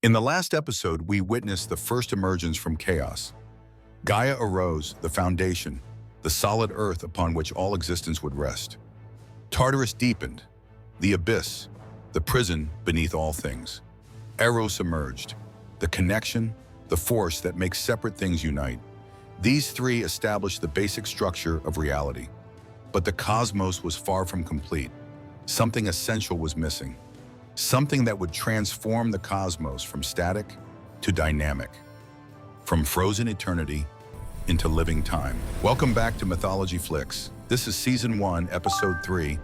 In the last episode, we witnessed the first emergence from chaos. Gaia arose, the foundation, the solid earth upon which all existence would rest. Tartarus deepened, the abyss, the prison beneath all things. Eros emerged, the connection, the force that makes separate things unite. These three established the basic structure of reality. But the cosmos was far from complete. Something essential was missing. Something that would transform the cosmos from static to dynamic, from frozen eternity into living time. Welcome back to Mythology Flix. This is Season 1, Episode 3,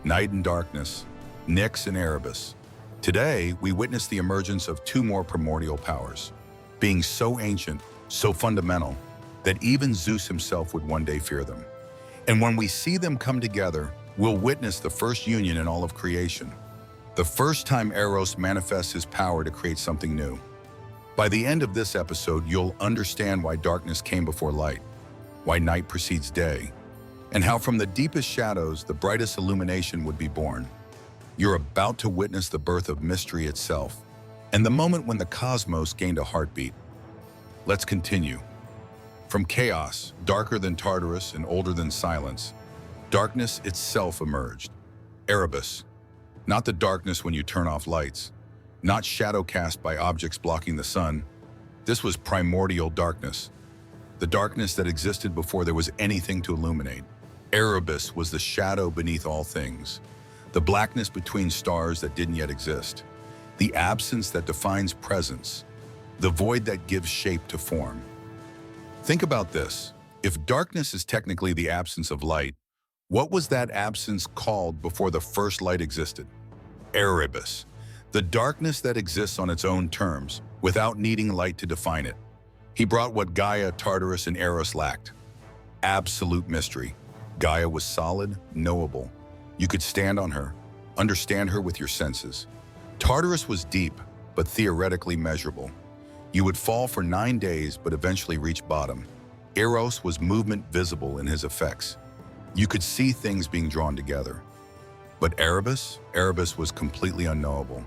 Night and Darkness, Nyx and Erebus. Today, we witness the emergence of two more primordial powers, being so ancient, so fundamental, that even Zeus himself would one day fear them. And when we see them come together, we'll witness the first union in all of creation. The first time Eros manifests his power to create something new. By the end of this episode, you'll understand why darkness came before light, why night precedes day, and how from the deepest shadows, the brightest illumination would be born. You're about to witness the birth of mystery itself, and the moment when the cosmos gained a heartbeat. Let's continue. From chaos, darker than Tartarus and older than silence, darkness itself emerged. Erebus. Not the darkness when you turn off lights, not shadow cast by objects blocking the sun. This was primordial darkness, the darkness that existed before there was anything to illuminate. Erebus was the shadow beneath all things, the blackness between stars that didn't yet exist, the absence that defines presence, the void that gives shape to form. Think about this. If darkness is technically the absence of light, what was that absence called before the first light existed? Erebus, the darkness that exists on its own terms, without needing light to define it. He brought what Gaia, Tartarus, and Eros lacked. Absolute mystery. Gaia was solid, knowable. You could stand on her, understand her with your senses. Tartarus was deep, but theoretically measurable. You would fall for 9 days, but eventually reach bottom. Eros was movement visible in his effects. You could see things being drawn together. But Erebus was completely unknowable.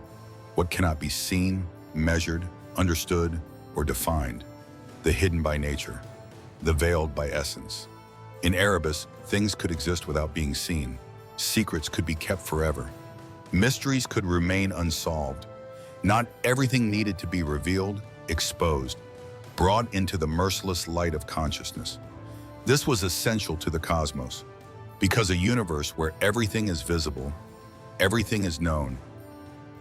What cannot be seen, measured, understood, or defined. The hidden by nature, the veiled by essence. In Erebus, things could exist without being seen. Secrets could be kept forever. Mysteries could remain unsolved. Not everything needed to be revealed, exposed, brought into the merciless light of consciousness. This was essential to the cosmos. Because a universe where everything is visible, everything is known,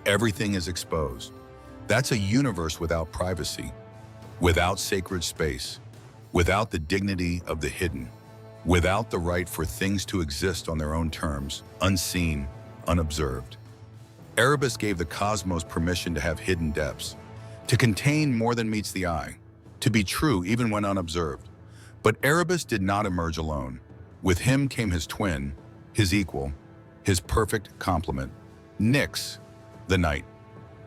everything is exposed. That's a universe without privacy, without sacred space, without the dignity of the hidden, without the right for things to exist on their own terms, unseen, unobserved. Erebus gave the cosmos permission to have hidden depths, to contain more than meets the eye, to be true even when unobserved. But Erebus did not emerge alone. With him came his twin, his equal, his perfect complement, Nyx, the night.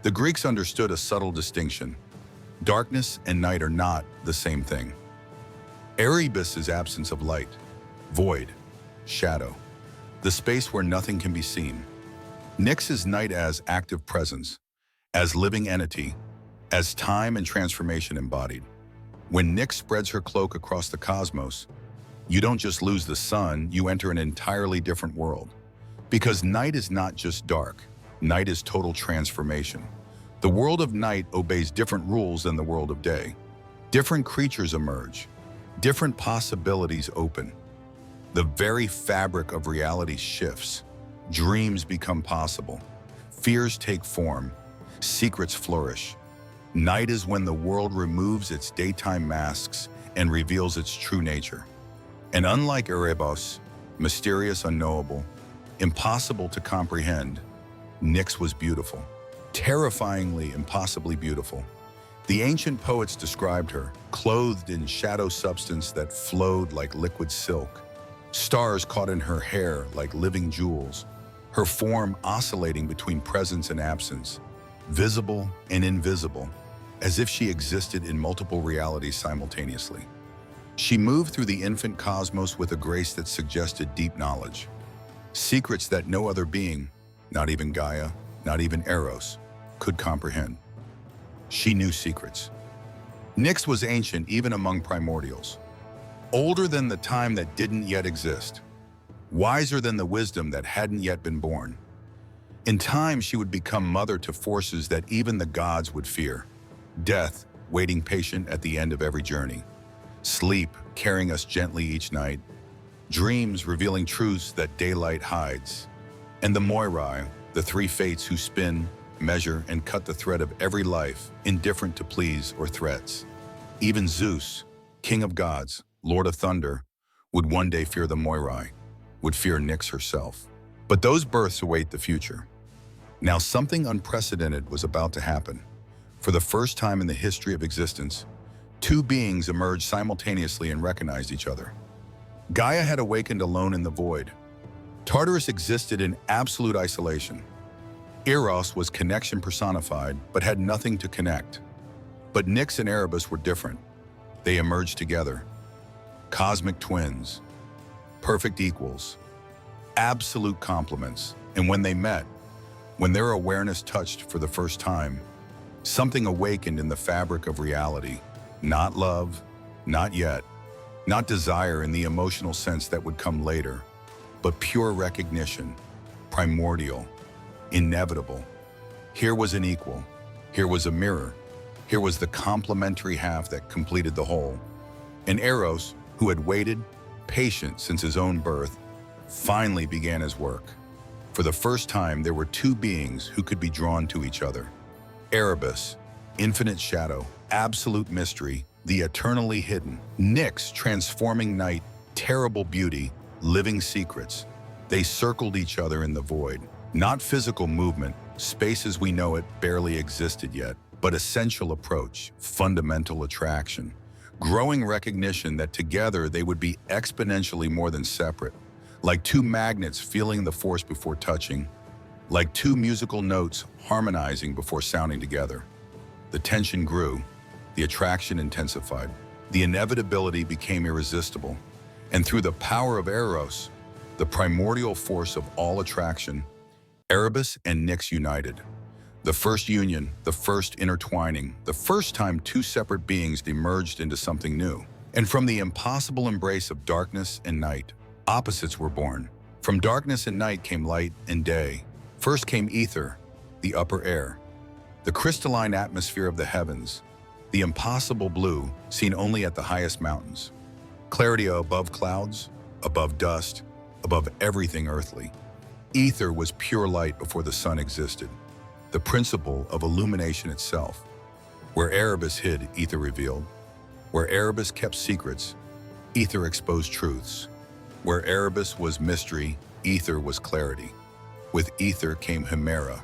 The Greeks understood a subtle distinction. Darkness and night are not the same thing. Erebus's absence of light, void, shadow, the space where nothing can be seen. Nyx's night as active presence, as living entity, as time and transformation embodied. When Nyx spreads her cloak across the cosmos, you don't just lose the sun, you enter an entirely different world. Because night is not just dark, night is total transformation. The world of night obeys different rules than the world of day. Different creatures emerge, different possibilities open. The very fabric of reality shifts. Dreams become possible. Fears take form. Secrets flourish. Night is when the world removes its daytime masks and reveals its true nature. And unlike Erebus, mysterious, unknowable, impossible to comprehend, Nyx was beautiful, terrifyingly, impossibly beautiful. The ancient poets described her, clothed in shadow substance that flowed like liquid silk, stars caught in her hair like living jewels, her form oscillating between presence and absence, visible and invisible, as if she existed in multiple realities simultaneously. She moved through the infant cosmos with a grace that suggested deep knowledge, secrets that no other being, not even Gaia, not even Eros, could comprehend. She knew secrets. Nyx was ancient even among primordials, older than the time that didn't yet exist, wiser than the wisdom that hadn't yet been born. In time, she would become mother to forces that even the gods would fear. Death, waiting patient at the end of every journey. Sleep, carrying us gently each night. Dreams, revealing truths that daylight hides. And the Moirai, the three fates who spin, measure, and cut the thread of every life, indifferent to pleas or threats. Even Zeus, king of gods, lord of thunder, would one day fear the Moirai, would fear Nyx herself. But those births await the future. Now something unprecedented was about to happen. For the first time in the history of existence, two beings emerged simultaneously and recognized each other. Gaia had awakened alone in the void. Tartarus existed in absolute isolation. Eros was connection personified, but had nothing to connect. But Nyx and Erebus were different. They emerged together. Cosmic twins, perfect equals, absolute complements. And when they met, when their awareness touched for the first time, something awakened in the fabric of reality. Not love, not yet, not desire in the emotional sense that would come later, but pure recognition, primordial, inevitable. Here was an equal, here was a mirror, here was the complementary half that completed the whole. And Eros, who had waited, patient since his own birth, finally began his work. For the first time, there were two beings who could be drawn to each other. Erebus, infinite shadow, absolute mystery, the eternally hidden. Nyx, transforming night, terrible beauty, living secrets. They circled each other in the void. Not physical movement, space as we know it barely existed yet, but essential approach, fundamental attraction. Growing recognition that together they would be exponentially more than separate. Like two magnets feeling the force before touching. Like two musical notes harmonizing before sounding together. The tension grew, the attraction intensified, the inevitability became irresistible, and through the power of Eros, the primordial force of all attraction, Erebus and Nyx united. The first union, the first intertwining, the first time two separate beings emerged into something new. And from the impossible embrace of darkness and night, opposites were born. From darkness and night came light and day. First came ether, the upper air, the crystalline atmosphere of the heavens, the impossible blue seen only at the highest mountains. Clarity above clouds, above dust, above everything earthly. Ether was pure light before the sun existed, the principle of illumination itself. Where Erebus hid, ether revealed. Where Erebus kept secrets, ether exposed truths. Where Erebus was mystery, ether was clarity. With ether came Hemera,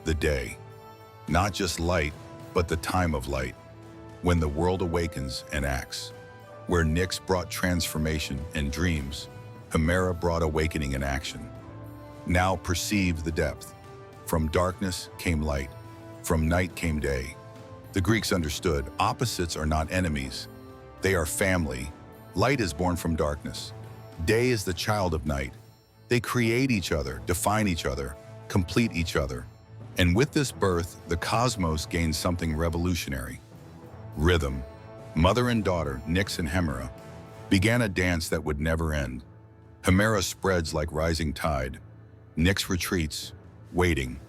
the day. Not just light, but the time of light, when the world awakens and acts. Where Nyx brought transformation and dreams, Hemera brought awakening and action. Now perceive the depth. From darkness came light, from night came day. The Greeks understood opposites are not enemies, they are family. Light is born from darkness. Day is the child of night. They create each other, define each other, complete each other. And with this birth, the cosmos gained something revolutionary. Rhythm. Mother and daughter, Nyx and Hemera, began a dance that would never end. Hemera spreads like rising tide. Nyx retreats, waiting.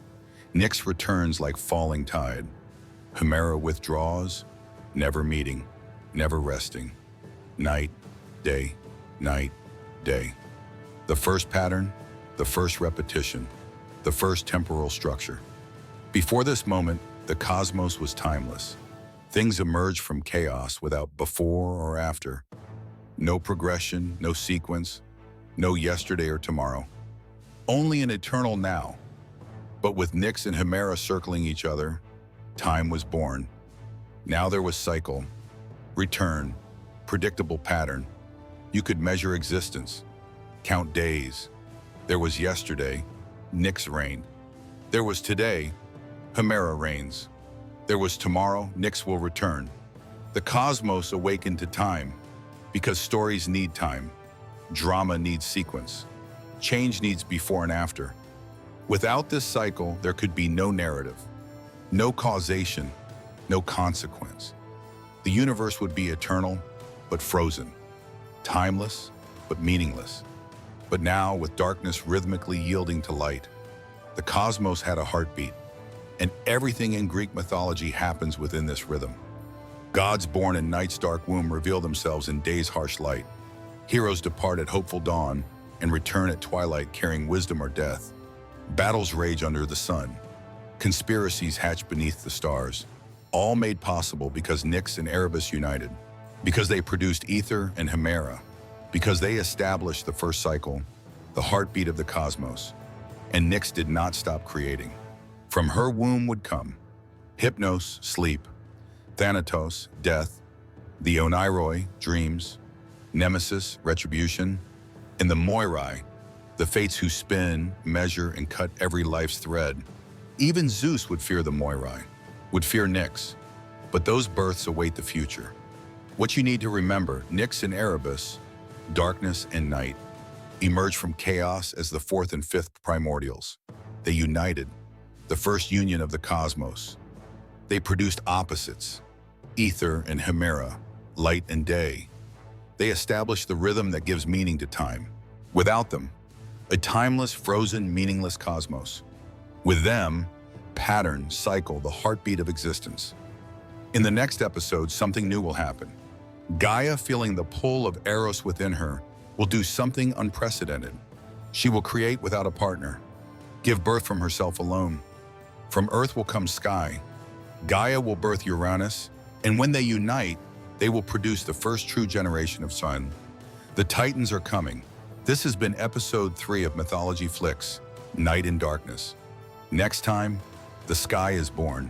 Nyx returns like falling tide. Hemera withdraws, never meeting, never resting. Night, day, night, day. The first pattern, the first repetition, the first temporal structure. Before this moment, the cosmos was timeless. Things emerged from chaos without before or after. No progression, no sequence, no yesterday or tomorrow. Only an eternal now. But with Nyx and Hemera circling each other, time was born. Now there was cycle, return, predictable pattern. You could measure existence, count days. There was yesterday, Nyx reigned. There was today, Hemera reigns. There was tomorrow, Nyx will return. The cosmos awakened to time, because stories need time. Drama needs sequence. Change needs before and after. Without this cycle, there could be no narrative, no causation, no consequence. The universe would be eternal, but frozen, timeless, but meaningless. But now, with darkness rhythmically yielding to light, the cosmos had a heartbeat, and everything in Greek mythology happens within this rhythm. Gods born in night's dark womb reveal themselves in day's harsh light. Heroes depart at hopeful dawn and return at twilight carrying wisdom or death. Battles rage under the sun. Conspiracies hatch beneath the stars, all made possible because Nyx and Erebus united, because they produced Ether and Hemera, because they established the first cycle, the heartbeat of the cosmos. And Nyx did not stop creating. From her womb would come Hypnos, sleep; Thanatos, death; the Oneiroi, dreams; Nemesis, retribution; and the Moirai, the fates who spin, measure, and cut every life's thread. Even Zeus would fear the Moirai, would fear Nyx. But those births await the future. What you need to remember, Nyx and Erebus, darkness and night, emerged from chaos as the fourth and fifth primordials. They united, the first union of the cosmos. They produced opposites, Ether and Hemera, light and day. They established the rhythm that gives meaning to time. Without them, a timeless, frozen, meaningless cosmos. With them, pattern, cycle, the heartbeat of existence. In the next episode, something new will happen. Gaia, feeling the pull of Eros within her, will do something unprecedented. She will create without a partner, give birth from herself alone. From Earth will come sky. Gaia will birth Uranus, and when they unite, they will produce the first true generation of Sun. The Titans are coming. This has been episode 3 of Mythology Flix, Night and Darkness. Next time, the sky is born.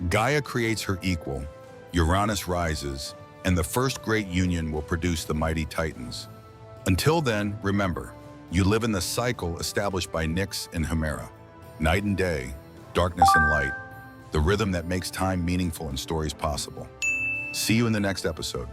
Gaia creates her equal, Uranus rises, and the first great union will produce the mighty Titans. Until then, remember, you live in the cycle established by Nyx and Hemera. Night and day, darkness and light, the rhythm that makes time meaningful and stories possible. See you in the next episode.